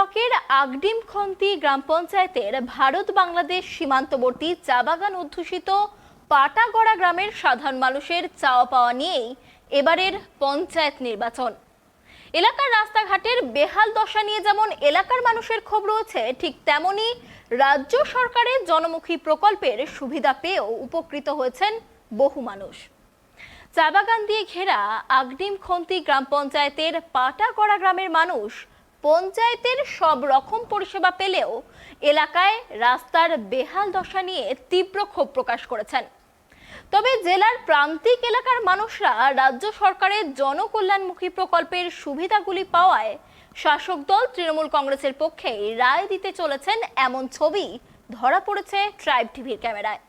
ব্লকের আগডিমখন্তি গ্রাম পঞ্চায়েতের ভারত বাংলাদেশ সীমান্তবর্তী চা বাগান অধ্যুষিত পাটাগড়া গ্রামের সাধারণ মানুষের চাওয়া পাওয়া নিয়েই এবারের পঞ্চায়েত নির্বাচন। এলাকার রাস্তাঘাটের বেহাল দশা নিয়ে যেমন এলাকার মানুষের ক্ষোভ রয়েছে, ঠিক তেমনি রাজ্য সরকারের জনমুখী প্রকল্পের সুবিধা পেয়েও উপকৃত হয়েছেন বহু মানুষ। চা বাগান দিয়ে ঘেরা আগডিমখন্তি গ্রাম পঞ্চায়েতের পাটাগড়া গ্রামের মানুষ পঞ্চায়েতের সব রকম পরিষেবা পেলেও এলাকায় রাস্তার বেহাল দশা নিয়ে তীব্র ক্ষোভ প্রকাশ করেছেন। তবে জেলার প্রান্তিক এলাকার মানুষরা রাজ্য সরকারের জনকল্যাণমুখী প্রকল্পের সুবিধাগুলি পাওয়ায় শাসক দল তৃণমূল কংগ্রেসের পক্ষে রায় দিতে চলেছেন এমন ছবি ধরা পড়েছে ট্রাইব টিভির ক্যামেরায়।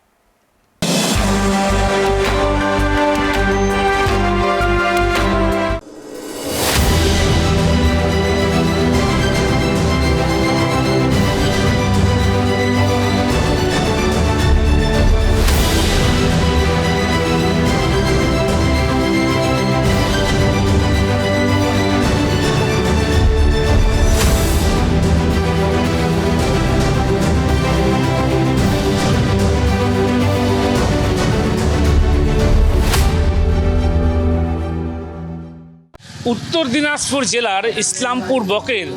উত্তর দিনাজপুর জেলার ইসলামপুর ব্লকের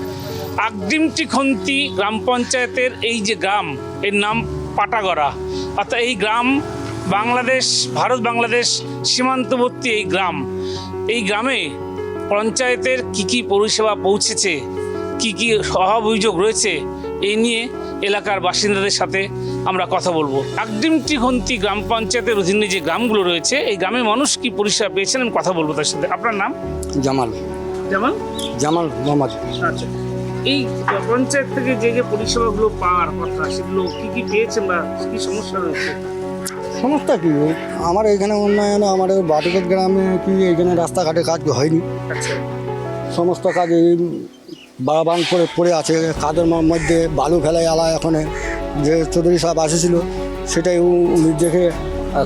আগডিমখন্তি গ্রাম পঞ্চায়েতের এই যে গ্রাম, এর নাম পাটাগড়া। অর্থাৎ এই গ্রাম ভারত বাংলাদেশ সীমান্তবর্তী এই গ্রামে পঞ্চায়েতের কি পরিষেবা পৌঁছেছে, কি অভাব অভিযোগ রয়েছে, এই নিয়ে এলাকার বাসিন্দাদের সাথে আমরা কথা বলবো। আগডিমখন্তি গ্রাম পঞ্চায়েতের অধীনে যে গ্রামগুলো রয়েছে, এই গ্রামের মানুষ কি পরিষেবা পেয়েছেন আমি কথা বলবো তার সাথে। আপনার নাম? জামাল মোহাম্মদ। আচ্ছা, এই পঞ্চায়েত থেকে যে পরিষেবাগুলো পাওয়ার কথা সেগুলো কি পেয়েছেন বা কি সমস্যা রয়েছে? সমস্যা কি, আমার এখানে উন্নয়ন, আমার বাটিকট গ্রামে কি এখানে রাস্তাঘাটে কাজ হয়নি। আচ্ছা, সমস্ত কাজ এই বাড়াবান করে পড়ে আছে। কাদের মধ্যে বালু ফেলায় আলা, এখন যে চৌধুরী সাহেব আসেছিল সেটাই উনি দেখে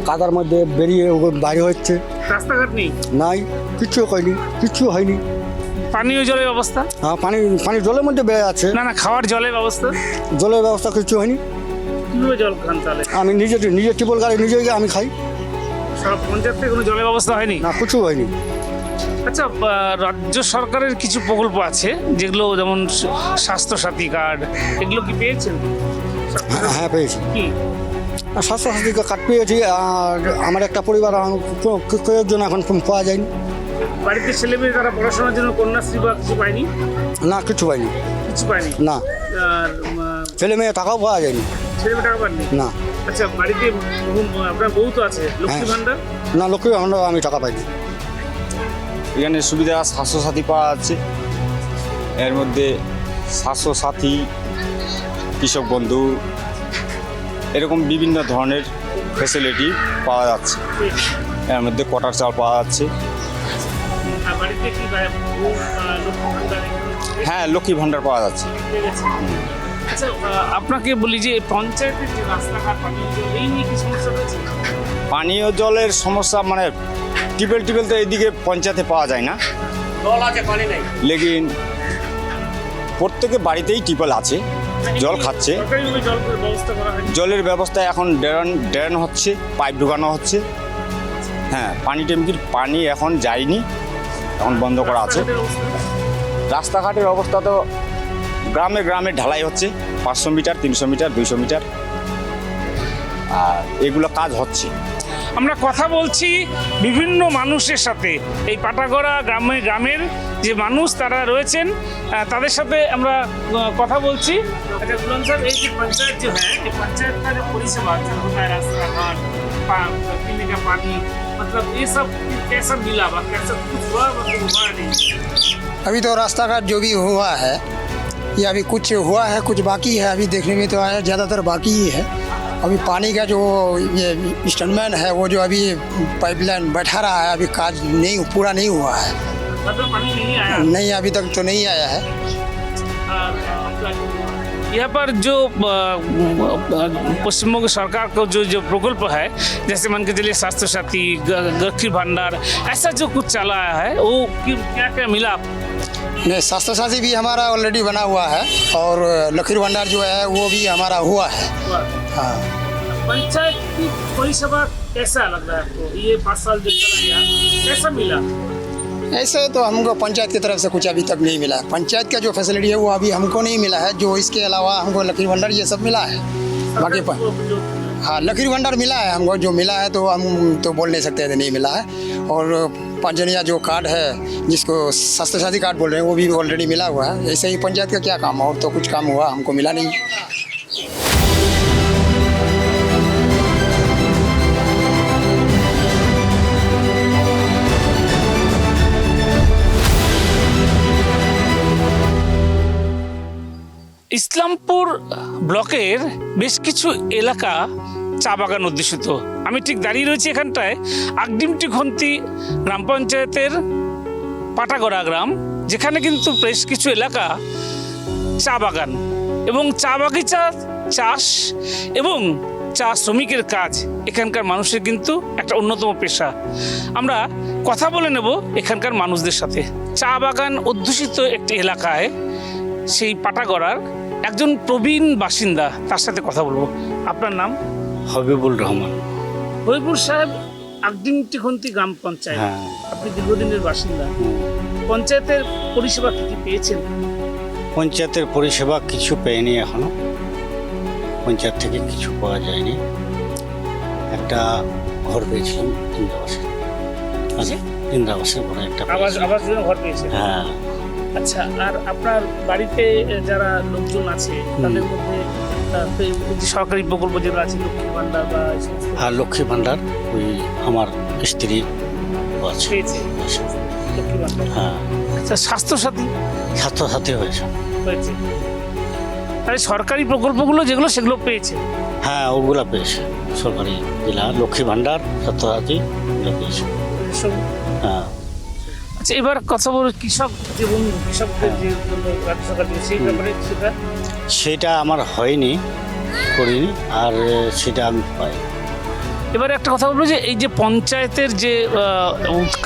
কাদার মধ্যে বেরিয়ে বাইরে হচ্ছে। রাস্তাঘাট নেই, নাই, কিচ্ছু হয়নি। পানীয় জলের ব্যবস্থা? হ্যাঁ, পানি জলের মধ্যে বেড়ে আছে। না, খাওয়ার জলের ব্যবস্থা? জলের ব্যবস্থা কিছু হয়নি। কিভাবে জল খান তাহলে? আমি নিজের টিউবওয়েল গাড়ি নিজেই আমি খাই। সব পঞ্চায়েত থেকে কোনো জলের ব্যবস্থা হয়নি? না, কিছু হয়নি। আচ্ছা, রাজ্য সরকারের কিছু প্রকল্প আছে যেগুলো, যেমন স্বাস্থ্যসাথী কার্ড, এগুলো কি পেয়েছেন? হ্যাঁ, পেয়েছি। কি স্বাস্থ্যসাথী কার্ড পেয়েছি। আর আমার একটা পরিবার জন্য এখন পাওয়া যায়নি। বাড়িতে ছেলেমেয়ে তারা পড়াশোনার জন্য কন্যাশ্রী বা কিছু পায়নি? না, কিছু পাইনি। না, ছেলে মেয়ে টাকাও পাওয়া যায়নি। ছেলেমেয়ে টাকা পাননি? না। আচ্ছা, বাড়িতে আপনার বউ তো আছে, লক্ষ্মী ভান্ডার? না, লক্ষ্মী ভান্ডার আমি টাকা পাইনি। এখানে সুবিধা স্বাস্থ্যসাথী পাওয়া যাচ্ছে। এর মধ্যে স্বাস্থ্যসাথী, কৃষক বন্ধু, এরকম বিভিন্ন ধরনের ফ্যাসিলিটি পাওয়া যাচ্ছে। এর মধ্যে কটার চাল পাওয়া যাচ্ছে। হ্যাঁ, লক্ষ্মী ভান্ডার পাওয়া যাচ্ছে। আচ্ছা, আপনাকে বলি যে পঞ্চায়েতের যে রাস্তাঘাট, এই নিয়ে কি সমস্যা রয়েছে? পানীয় জলের সমস্যা মানে টিউবওয়েল তো এইদিকে পঞ্চায়েতে পাওয়া যায় না। জল আছে, পানি নাই। লেকিন প্রত্যেকে বাড়িতেই টিউবওয়েল আছে, জল খাচ্ছে। জলের ব্যবস্থা এখন ড্রেন হচ্ছে, পাইপ ঢুকানো হচ্ছে। হ্যাঁ, পানি ট্যাঙ্কির পানি এখন যায়নি, এখন বন্ধ করা আছে। রাস্তাঘাটের অবস্থা তো গ্রামে ঢালাই হচ্ছে, 500 মিটার, 300 মিটার, 200 মিটার, আর এগুলো কাজ হচ্ছে। আমরা কথা বলছি বিভিন্ন মানুষের সাথে, এই পাটাগড়া গ্রামের যে মানুষ তারা রয়েছেন তাদের সাথে আমরা কথা বলছি। আচ্ছা গুলাম স্যার, এই যে পঞ্চায়েত যে এই পঞ্চায়েত का जो परिसेवा रास्ताघाट, पीने का पानी, मतलब ये सब कैसा मिला, कैसा कुछ हुआ नहीं? अभी तो रास्ता का जो भी हुआ है, ये अभी कुछ हुआ है, कुछ बाकी है। अभी देखने में तो आया ज़्यादातर बाकी ही है। अभी पानी का जो ये इंस्टॉलमेंट है, वो जो अभी पाइपलाइन बैठा रहा है, अभी काज पूरा नहीं हुआ है। मतलब पानी नहीं आया? नहीं, अभी तक तो नहीं आया है। यहाँ पर जो पश्चिमबंग सरकार का जो जो प्रकल्प है, जैसे मान के चलिए स्वास्थ्य साथी, लक्ष्मी भंडार, ऐसा जो कुछ चला है वो क्या क्या मिला? नहीं, स्वास्थ्य साथी भी हमारा ऑलरेडी बना हुआ है और लकीर भंडार जो है वो भी हमारा हुआ है। हाँ, पंचायत की परिसेवा कैसा लग रहा है आपको? ये 5 साल जो चला गया, कैसा मिला? ऐसे तो हमको पंचायत की तरफ से कुछ अभी तक नहीं मिला है। पंचायत का जो फैसिलिटी है वो अभी हमको नहीं मिला है। जो इसके अलावा हमको लकीर भंडार ये सब मिला है। बाकी हाँ, लकीर भंडार मिला है हमको। जो मिला है तो हम तो बोल नहीं सकते थे नहीं मिला है। और पंजनिया जो कार्ड है, जिसको स्वास्थ्य साथी कार्ड बोल रहे हैं, वो भी ऑलरेडी मिला हुआ है। ऐसे ही पंचायत का क्या काम, और तो कुछ काम हुआ हमको मिला नहीं। ইসলামপুর ব্লকের বেশ কিছু এলাকা চা বাগান অধ্যুষিত। আমি ঠিক দাঁড়িয়ে রয়েছি এখানটায় আগডিমটি খন্তি গ্রাম পঞ্চায়েতের পাটাগড়া গ্রাম, যেখানে কিন্তু বেশ কিছু এলাকা চা বাগান এবং চা বাগিচা চাষ এবং চা শ্রমিকের কাজ এখানকার মানুষের কিন্তু একটা অন্যতম পেশা। আমরা কথা বলে নেব এখানকার মানুষদের সাথে। চা বাগান অধ্যুষিত একটি এলাকায় সেই পাটাগড়ার একজন প্রবীণ বাসিন্দা, তার সাথে কথা বলবো। আপনার নাম? হবিবুল রহমান। হবিবুল সাহেব, আগডিমটি খন্তি গ্রাম পঞ্চায়েত, হ্যাঁ। আপনি দীর্ঘদিনের বাসিন্দা। পঞ্চায়েতের পরিষেবা কি কি পেয়েছেন? পঞ্চায়েতের পরিষেবা কিছু পেয়নি এখনো। পঞ্চায়েত থেকে কিছু পাওয়া যায়নি। একটা ঘর পেয়েছিলাম ইন্দ্রাবাসের। জি? ইন্দ্রাবাসের ঘরে একটা আবাস পেয়েছিলাম। আবাস জন্য ঘর পেয়েছেন? হ্যাঁ, আচ্ছা, আর আপনার বাড়িতে যারা লোকজন আছে তাদের মধ্যে এই যে সরকারি প্রকল্প যেগুলো আছে, লক্ষ্মী ভান্ডার বা এই সমস্ত আর লক্ষ্মী ভাণ্ডার ওই আমার স্ত্রী আছে। পেয়েছে? লক্ষ্মী ভান্ডার। হ্যাঁ, আচ্ছা, স্বাস্থ্যসাথী ছাত্রছাত্রী হয়েছে। হয়েছে? তাহলে সরকারি প্রকল্পগুলো যেগুলো সেগুলো পেয়েছে? হ্যাঁ, ওগুলা পেয়েছে। সরকারি জেলা লক্ষ্মী ভাণ্ডার, ছাত্রছাত্রী ওগুলো পেয়েছে। সব। হ্যাঁ। আচ্ছা, এবার কথা বলো কৃষক যে বন্ধু, কৃষকদের যে জন্য রাজ্য সরকার দিয়েছে, সেই ব্যাপারে সেটা সেটা আমার হয়নি, করিনি, আর সেটা আমি পাই। এবারে একটা কথা বলবো যে এই যে পঞ্চায়েতের যে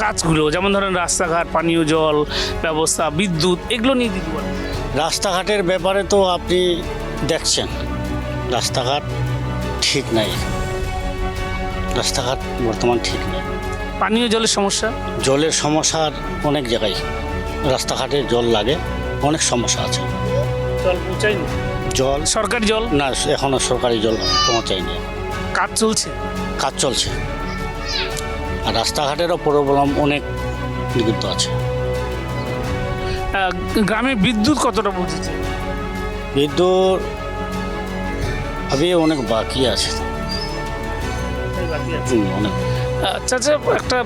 কাজগুলো, যেমন ধরেন রাস্তাঘাট, পানীয় জল ব্যবস্থা, বিদ্যুৎ, এগুলো নিয়ে দিতে পারেন। রাস্তাঘাটের ব্যাপারে তো আপনি দেখছেন, রাস্তাঘাট ঠিক নাই। রাস্তাঘাট বর্তমান ঠিক নেই। পানীয় জলের সমস্যা? জলের সমস্যা অনেক জায়গায়, রাস্তাঘাটে জল লাগে, অনেক সমস্যা আছে। জল পৌঁছায়নি? জল সরকারি জল না, এখনো সরকারি জল পৌঁছায়নি। কাজ চলছে? কাজ চলছে। আর রাস্তাঘাটেরও প্রবলেম অনেক কিন্তু আছে। গ্রামে বিদ্যুৎ কতটা পৌঁছেছে? বিদ্যুৎ আমি অনেক বাকি আছে। বাকি আছে? অনেক। আচ্ছা আচ্ছা, একটা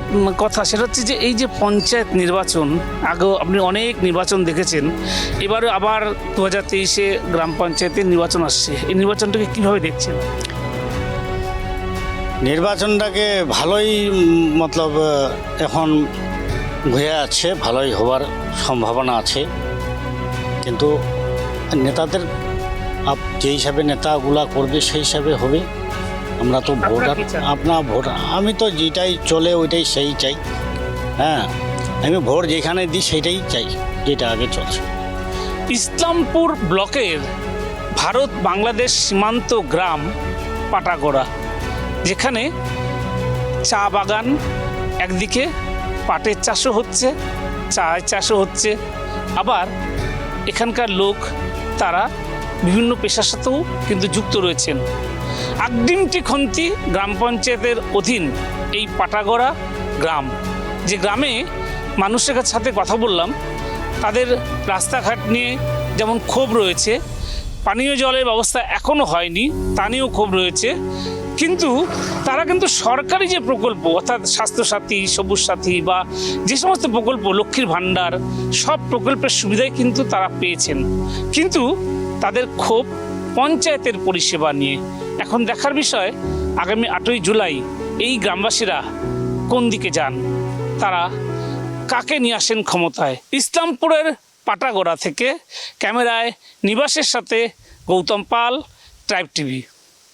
কথা, সেটা হচ্ছে যে এই যে পঞ্চায়েত নির্বাচন, আগেও আপনি অনেক নির্বাচন দেখেছেন, এবারে আবার 2023-এ গ্রাম পঞ্চায়েতের নির্বাচন আসছে, এই নির্বাচনটাকে কীভাবে দেখছেন? নির্বাচনটাকে ভালোই মতলব এখন হয়ে আছে, ভালোই হওয়ার সম্ভাবনা আছে। কিন্তু নেতাদের যে হিসাবে নেতাগুলা করবে সেই হিসাবে হবে। আমরা তো ভোটার, কি চান? আপনার ভোটার, আমি তো যেটাই চলে ওইটাই সেই চাই। হ্যাঁ, আমি ভোট যেখানে দিই সেইটাই চাই, যেটা আগে চলছে। ইসলামপুর ব্লকের ভারত বাংলাদেশ সীমান্ত গ্রাম পাটাগড়া, যেখানে চা বাগান একদিকে, পাটের চাষও হচ্ছে, চায়ের চাষও হচ্ছে, আবার এখানকার লোক তারা বিভিন্ন পেশার সাথেও কিন্তু যুক্ত রয়েছেন। আগডিমটি খন্তি গ্রাম পঞ্চায়েতের অধীন এই পাটাগড়া গ্রাম, যে গ্রামে মানুষের সাথে কথা বললাম, তাদের রাস্তাঘাট নিয়ে যেমন ক্ষোভ রয়েছে, পানীয় জলের ব্যবস্থা এখনও হয়নি তা নিয়েও ক্ষোভ রয়েছে, কিন্তু তারা কিন্তু সরকারি যে প্রকল্প, অর্থাৎ স্বাস্থ্যসাথী, সবুজ সাথী বা যে সমস্ত প্রকল্প, লক্ষ্মীর ভাণ্ডার, সব প্রকল্পের সুবিধাই কিন্তু তারা পেয়েছেন। কিন্তু তাদের ক্ষোভ পঞ্চায়েতের পরিষেবা নিয়ে। এখন দেখার বিষয় আগামী 8ই জুলাই এই গ্রামবাসীরা কোন দিকে যান, তারা কাকে নিয়ে আসেন ক্ষমতায়। ইসলামপুরের পাটাগড়া থেকে ক্যামেরায় নিবাসের সাথে গৌতম পাল, ট্রাইব টিভি।